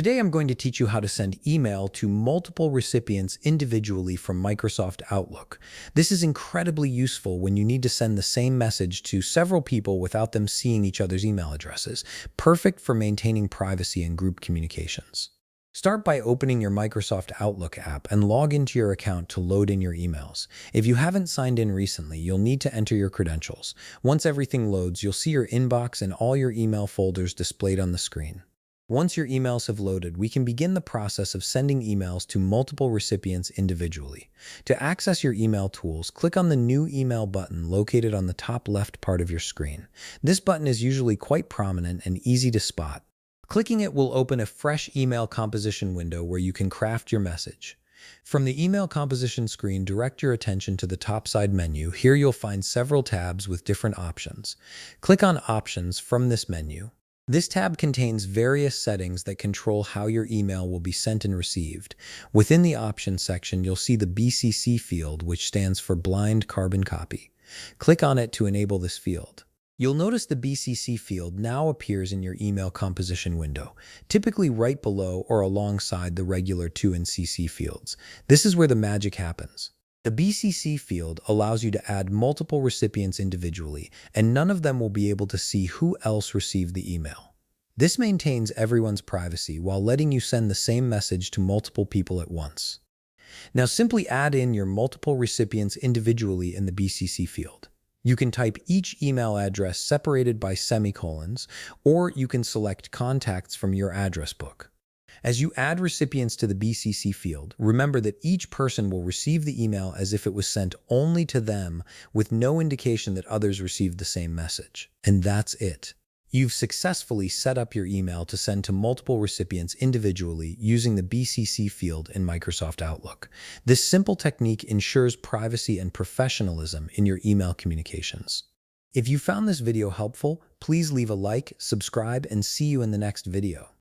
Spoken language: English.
Today I'm going to teach you how to send email to multiple recipients individually from Microsoft Outlook. This is incredibly useful when you need to send the same message to several people without them seeing each other's email addresses, perfect for maintaining privacy and group communications. Start by opening your Microsoft Outlook app and log into your account to load in your emails. If you haven't signed in recently, you'll need to enter your credentials. Once everything loads, you'll see your inbox and all your email folders displayed on the screen. Once your emails have loaded, we can begin the process of sending emails to multiple recipients individually. To access your email tools, click on the New Email button located on the top left part of your screen. This button is usually quite prominent and easy to spot. Clicking it will open a fresh email composition window where you can craft your message. From the email composition screen, direct your attention to the top side menu. Here you'll find several tabs with different options. Click on Options from this menu. This tab contains various settings that control how your email will be sent and received. Within the Options section, you'll see the BCC field, which stands for Blind Carbon Copy. Click on it to enable this field. You'll notice the BCC field now appears in your email composition window, typically right below or alongside the regular To and CC fields. This is where the magic happens. The BCC field allows you to add multiple recipients individually, and none of them will be able to see who else received the email. This maintains everyone's privacy while letting you send the same message to multiple people at once. Now simply add in your multiple recipients individually in the BCC field. You can type each email address separated by semicolons, or you can select contacts from your address book. As you add recipients to the BCC field, remember that each person will receive the email as if it was sent only to them, with no indication that others received the same message. And that's it. You've successfully set up your email to send to multiple recipients individually using the BCC field in Microsoft Outlook. This simple technique ensures privacy and professionalism in your email communications. If you found this video helpful, please leave a like, subscribe, and see you in the next video.